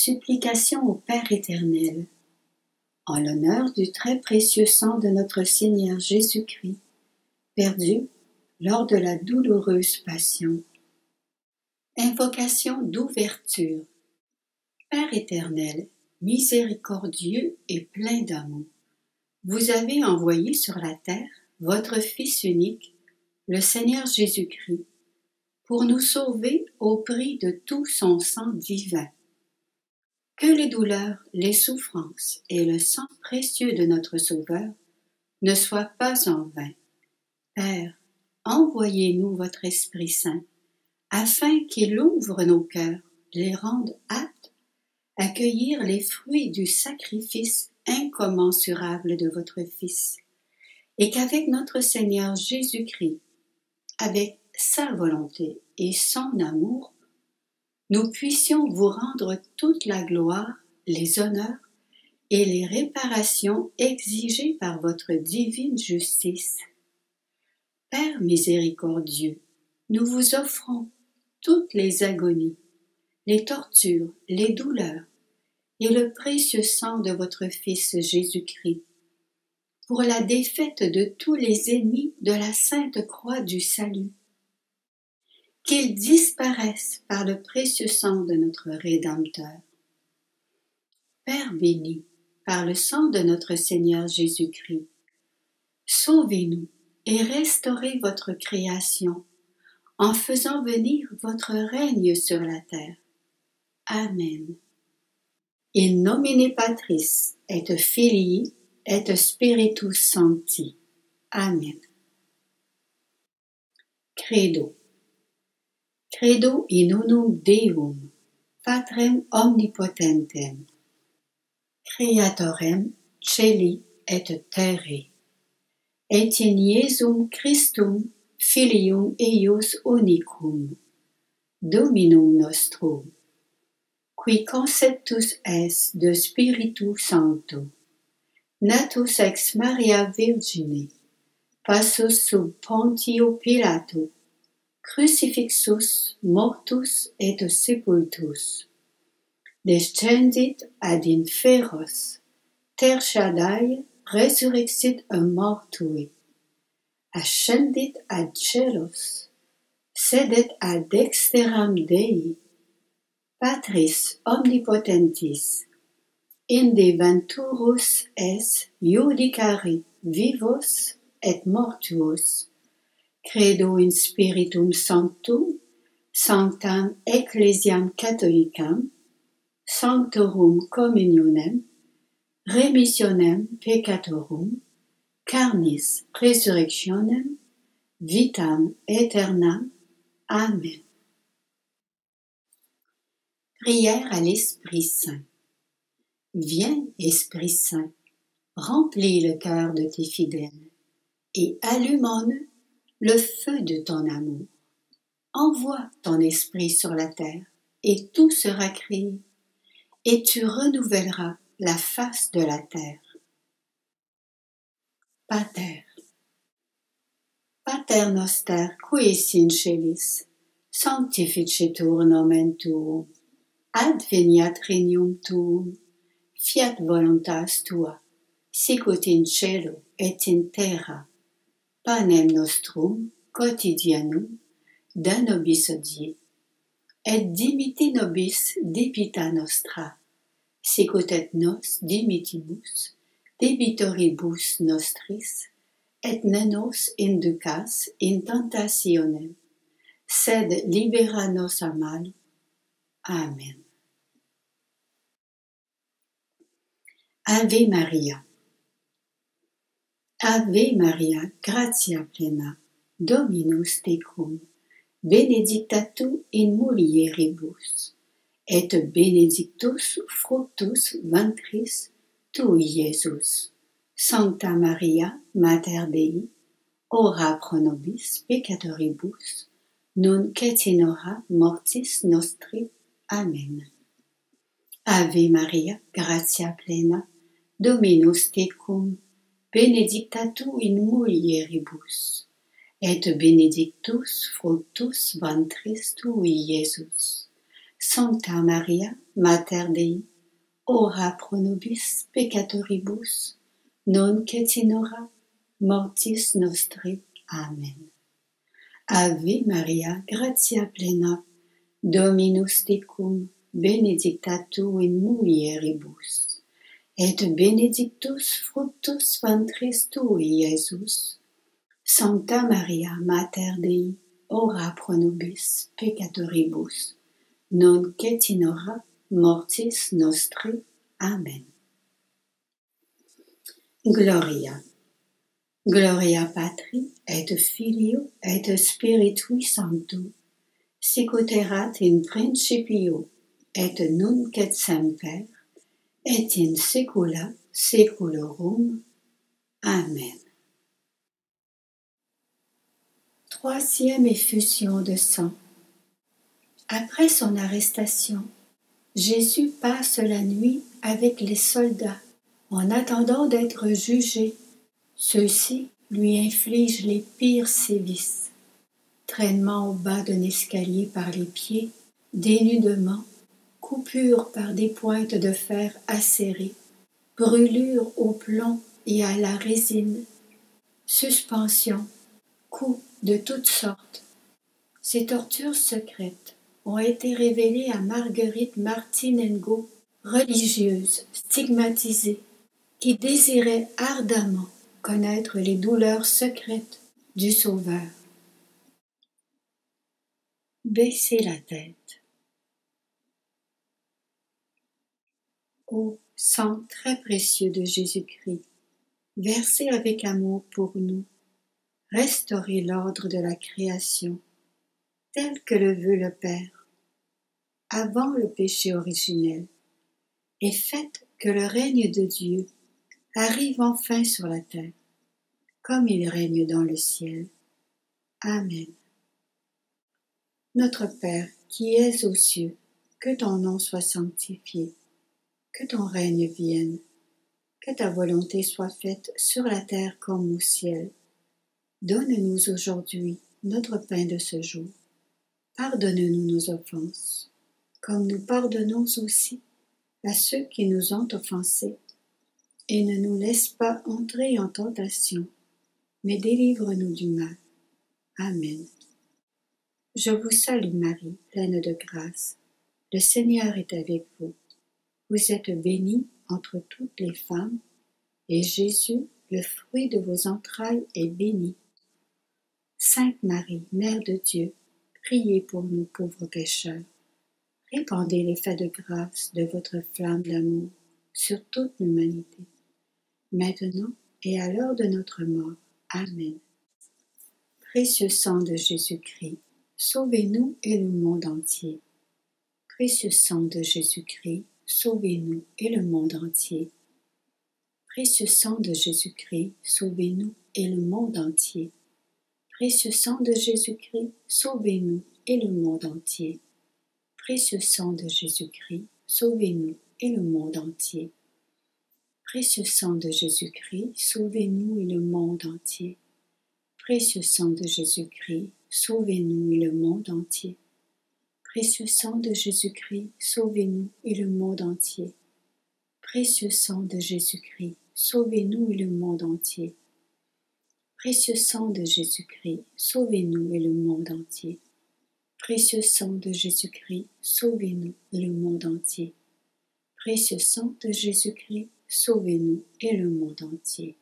Supplication au Père éternel, en l'honneur du très précieux sang de notre Seigneur Jésus-Christ, perdu lors de la douloureuse passion. Invocation d'ouverture. Père éternel, miséricordieux et plein d'amour, vous avez envoyé sur la terre votre Fils unique, le Seigneur Jésus-Christ, pour nous sauver au prix de tout son sang divin. Que les douleurs, les souffrances et le sang précieux de notre Sauveur ne soient pas en vain. Père, envoyez-nous votre Esprit Saint, afin qu'il ouvre nos cœurs, les rende aptes à cueillir les fruits du sacrifice incommensurable de votre Fils, et qu'avec notre Seigneur Jésus-Christ, avec sa volonté et son amour, nous puissions vous rendre toute la gloire, les honneurs et les réparations exigées par votre divine justice. Père miséricordieux, nous vous offrons toutes les agonies, les tortures, les douleurs et le précieux sang de votre Fils Jésus-Christ, pour la défaite de tous les ennemis de la sainte croix du salut. Qu'ils disparaissent par le précieux sang de notre Rédempteur. Père béni, par le sang de notre Seigneur Jésus-Christ, sauvez-nous et restaurez votre création en faisant venir votre règne sur la terre. Amen. In nomine Patris et Filii et Spiritus Sancti. Amen. Credo. Credo in unum Deum, Patrem omnipotentem, Creatorem celi et terrae, et in Iesum Christum, Filium eius unicum, Dominum nostrum, qui conceptus es de Spiritu Sancto, natus ex Maria Virgine, passus sub Pontio Pilato, crucifixus, mortus et sepultus, descendit ad inferos, tertiadae resurrexit a mortui, ascendit ad celos, sedet ad dexteram Dei, Patris omnipotentis, inde venturus es judicari vivos et mortuos. Credo in Spiritum Sanctum, Sanctam Ecclesiam Catholicam, Sanctorum Communionem, Remissionem Peccatorum, Carnis Resurrectionem, Vitam Aeternam. Amen. Prière à l'Esprit Saint. Viens, Esprit Saint, remplis le cœur de tes fidèles et allume en eux le feu de ton amour. Envoie ton esprit sur la terre, et tout sera créé, et tu renouvelleras la face de la terre. Pater. Pater noster, qui es in celis, sanctificetur nomen tuum, adveniat regnum tuum, fiat voluntas tua, sicut in cielo et in terra. Panem nostrum quotidianum da nobis hodie, et dimitti nobis debita nostra, sicut et nos dimittimus debitoribus nostris, et ne nos inducas in tentationem, sed libera nos a malo. Amen. Ave Maria. Ave Maria, gratia plena, Dominus tecum, benedicta tu in mulieribus, et benedictus fructus ventris tui, Iesus. Sancta Maria, Mater Dei, ora pro nobis peccatoribus, nunc et in hora mortis nostri. Amen. Ave Maria, gratia plena, Dominus tecum, benedicta tu in mulieribus, et benedictus fructus ventris tui, Iesus. Sancta Maria, Mater Dei, ora pro nobis peccatoribus, nunc et in hora mortis nostri. Amen. Ave Maria, gratia plena, Dominus tecum, benedicta tu in mulieribus, et benedictus fructus ventris tui, Iesus. Sancta Maria, Mater Dei, ora pro nobis peccatoribus, nunc et in hora mortis nostri. Amen. Gloria. Gloria Patri, et Filio, et Spiritui Sancto, sicut erat in principio, et nunc et semper, et in saecula saeculorum. Amen. Troisième effusion de sang. Après son arrestation, Jésus passe la nuit avec les soldats en attendant d'être jugé. Ceux-ci lui infligent les pires sévices. Traînement au bas d'un escalier par les pieds, dénudement, coupure par des pointes de fer acérées, brûlure au plomb et à la résine, suspension, coups de toutes sortes. Ces tortures secrètes ont été révélées à Marguerite Martinengo, religieuse stigmatisée, qui désirait ardemment connaître les douleurs secrètes du Sauveur. Baissez la tête. Ô sang très précieux de Jésus-Christ, versé avec amour pour nous, restaurez l'ordre de la création, tel que le veut le Père, avant le péché originel, et faites que le règne de Dieu arrive enfin sur la terre, comme il règne dans le ciel. Amen. Notre Père, qui es aux cieux, que ton nom soit sanctifié, que ton règne vienne, que ta volonté soit faite sur la terre comme au ciel. Donne-nous aujourd'hui notre pain de ce jour. Pardonne-nous nos offenses, comme nous pardonnons aussi à ceux qui nous ont offensés. Et ne nous laisse pas entrer en tentation, mais délivre-nous du mal. Amen. Je vous salue Marie, pleine de grâce. Le Seigneur est avec vous. Vous êtes bénie entre toutes les femmes, et Jésus, le fruit de vos entrailles, est béni. Sainte Marie, Mère de Dieu, priez pour nous pauvres pécheurs. Répandez l'effet de grâce de votre flamme d'amour sur toute l'humanité, maintenant et à l'heure de notre mort. Amen. Précieux sang de Jésus-Christ, sauvez-nous et le monde entier. Précieux sang de Jésus-Christ, sauvez-nous et le monde entier. Précieux sang de Jésus-Christ, sauvez-nous et le monde entier. Précieux sang de Jésus-Christ, sauvez-nous et le monde entier. Précieux sang de Jésus-Christ, sauvez-nous et le monde entier. Précieux sang de Jésus-Christ, sauvez-nous et le monde entier. Précieux sang de Jésus-Christ, sauvez-nous et le monde entier. Précieux sang de Jésus-Christ, sauvez-nous et le monde entier. Précieux sang de Jésus-Christ, sauvez-nous et le monde entier. Précieux sang de Jésus-Christ, sauvez-nous et le monde entier. Précieux sang de Jésus-Christ, sauvez-nous et le monde entier. Précieux sang de Jésus-Christ, sauvez-nous et le monde entier.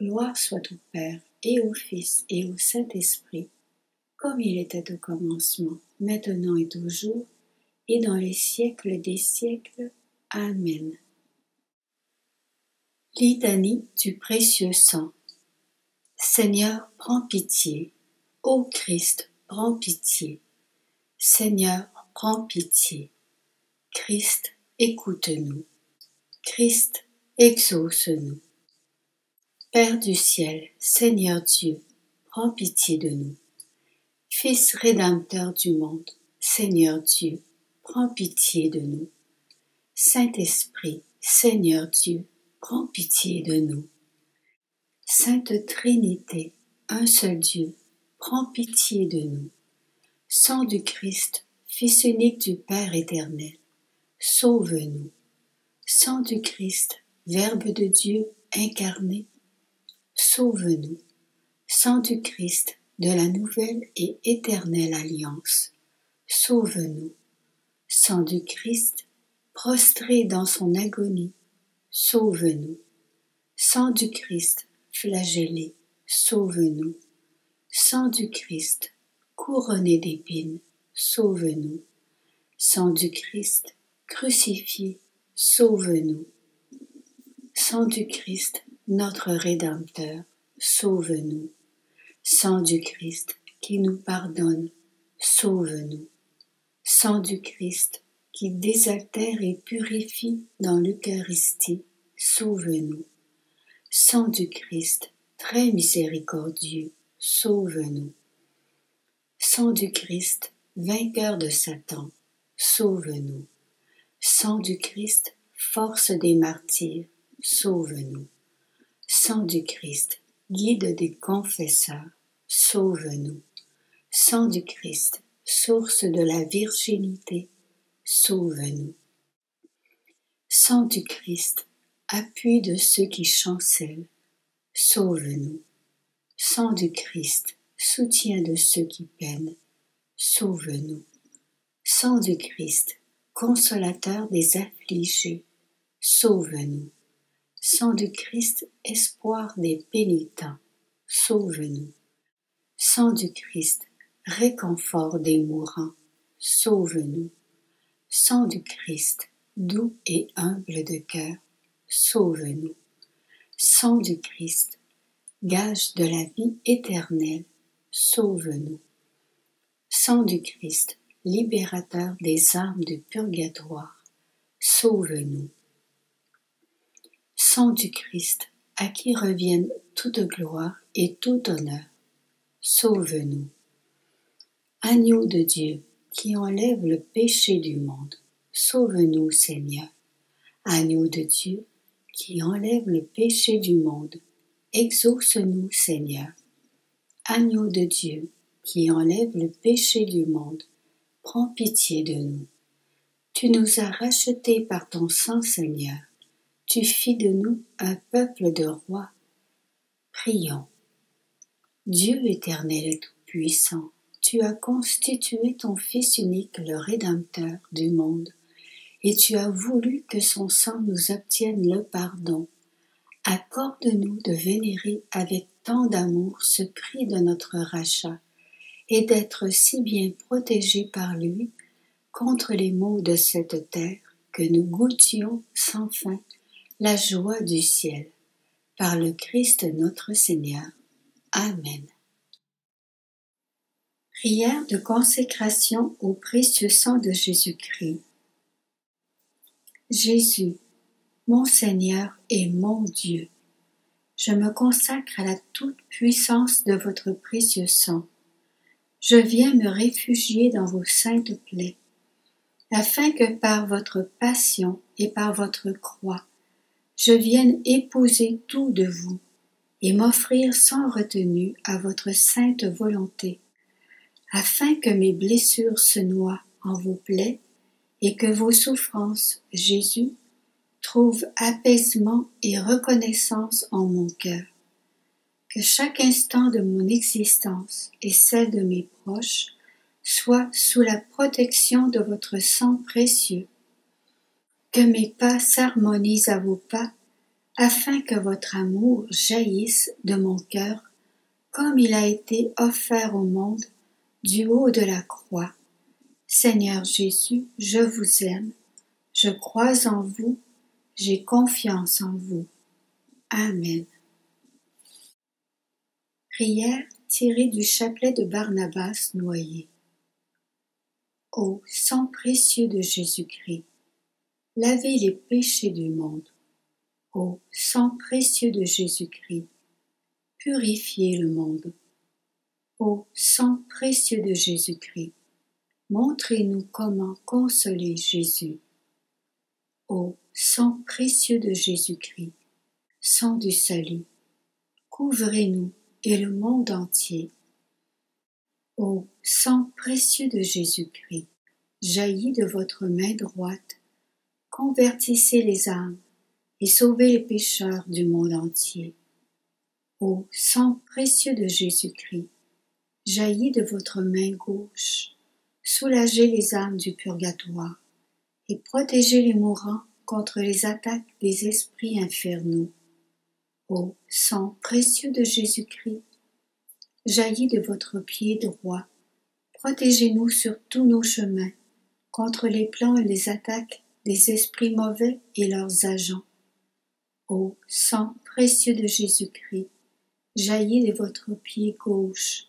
Gloire soit au Père, et au Fils, et au Saint-Esprit, comme il était au commencement, maintenant et toujours, et dans les siècles des siècles. Amen. Litanie du précieux sang. Seigneur, prends pitié. Ô Christ, prends pitié. Seigneur, prends pitié. Christ, écoute-nous. Christ, exauce-nous. Père du ciel, Seigneur Dieu, prends pitié de nous. Fils rédempteur du monde, Seigneur Dieu, prends pitié de nous. Saint-Esprit, Seigneur Dieu, prends pitié de nous. Sainte Trinité, un seul Dieu, prends pitié de nous. Sang du Christ, Fils unique du Père éternel, sauve-nous. Sang du Christ, Verbe de Dieu incarné, sauve-nous. Sang du Christ, de la nouvelle et éternelle alliance, sauve-nous. Sang du Christ, prostré dans son agonie, sauve-nous. Sang du Christ, flagellé, sauve-nous. Sang du Christ, couronné d'épines, sauve-nous. Sang du Christ, crucifié, sauve-nous. Sang du Christ, notre Rédempteur, sauve-nous. Sang du Christ, qui nous pardonne, sauve-nous. Sang du Christ, qui désaltère et purifie dans l'Eucharistie, sauve-nous. Sang du Christ, très miséricordieux, sauve-nous. Sang du Christ, vainqueur de Satan, sauve-nous. Sang du Christ, force des martyrs, sauve-nous. Sang du Christ, guide des confesseurs, sauve-nous. Sang du Christ, source de la virginité, sauve-nous. Sang du Christ, appui de ceux qui chancellent, sauve-nous. Sang du Christ, soutien de ceux qui peinent, sauve-nous. Sang du Christ, consolateur des affligés, sauve-nous. Sang du Christ, espoir des pénitents, sauve-nous. Sang du Christ, réconfort des mourants, sauve-nous. Sang du Christ, doux et humble de cœur, sauve-nous. Sang du Christ, gage de la vie éternelle, sauve-nous. Sang du Christ, libérateur des âmes du purgatoire, sauve-nous. Sang du Christ, à qui reviennent toute gloire et tout honneur, sauve-nous. Agneau de Dieu, qui enlève le péché du monde, sauve-nous, Seigneur. Agneau de Dieu, qui enlève le péché du monde, exauce-nous, Seigneur. Agneau de Dieu, qui enlève le péché du monde, prends pitié de nous. Tu nous as rachetés par ton sang, Seigneur. Tu fis de nous un peuple de rois. Prions. Dieu éternel et tout-puissant, tu as constitué ton Fils unique, le Rédempteur du monde, et tu as voulu que son sang nous obtienne le pardon. Accorde-nous de vénérer avec tant d'amour ce prix de notre rachat, et d'être si bien protégés par lui contre les maux de cette terre, que nous goûtions sans fin la joie du ciel. Par le Christ notre Seigneur. Amen. Prière de consécration au précieux sang de Jésus-Christ. Jésus, mon Seigneur et mon Dieu, je me consacre à la toute-puissance de votre précieux sang. Je viens me réfugier dans vos saintes plaies, afin que par votre passion et par votre croix, je vienne épouser tout de vous et m'offrir sans retenue à votre sainte volonté, afin que mes blessures se noient en vos plaies et que vos souffrances, Jésus, trouvent apaisement et reconnaissance en mon cœur. Que chaque instant de mon existence et celle de mes proches soit sous la protection de votre sang précieux. Que mes pas s'harmonisent à vos pas, afin que votre amour jaillisse de mon cœur comme il a été offert au monde du haut de la croix. Seigneur Jésus, je vous aime, je crois en vous, j'ai confiance en vous. Amen. Prière tirée du chapelet de Barnabas noyé. Ô sang précieux de Jésus-Christ, lavez les péchés du monde. Ô sang précieux de Jésus-Christ, purifiez le monde. Ô sang précieux de Jésus-Christ, montrez-nous comment consoler Jésus. Ô sang précieux de Jésus-Christ, sang du salut, couvrez-nous et le monde entier. Ô sang précieux de Jésus-Christ, jaillit de votre main droite, convertissez les âmes et sauvez les pécheurs du monde entier. Ô sang précieux de Jésus-Christ, jaillit de votre main gauche, soulagez les âmes du purgatoire et protégez les mourants contre les attaques des esprits infernaux. Ô sang précieux de Jésus-Christ, jaillit de votre pied droit, protégez-nous sur tous nos chemins contre les plans et les attaques des esprits mauvais et leurs agents. Ô sang précieux de Jésus-Christ, jaillit de votre pied gauche.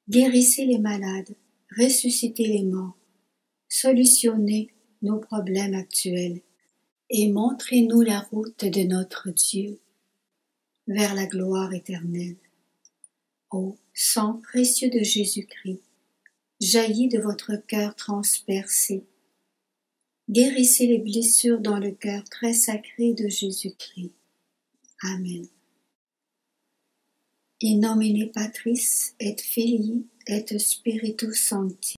Guérissez les malades, ressuscitez les morts, solutionnez nos problèmes actuels et montrez-nous la route de notre Dieu vers la gloire éternelle. Ô sang précieux de Jésus-Christ, jaillit de votre cœur transpercé. Guérissez les blessures dans le cœur très sacré de Jésus-Christ. Amen. In nomine Patris et Filii et Spiritus Sancti.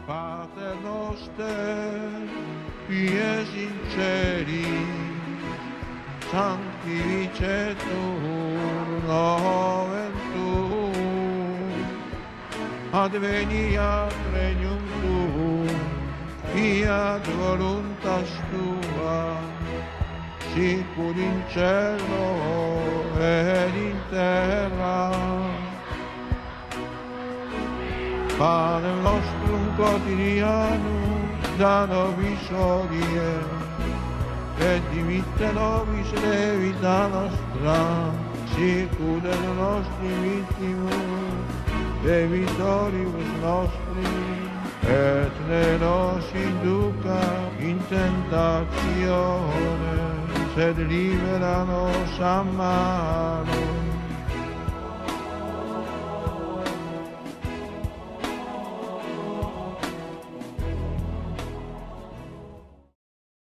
Pater noster, qui es in celis, sanctificetur nomen tuum, adveniat regnum tuum, fiat voluntas tua, sicur in cielo ed in terra. Pane nostrum quotidianum da nobis hodie, et dimitte nobis debita nostra, sicur et nostri vittimus, debitoribus nostri, et ne nos induca in tentatione, sed libera nos a malo.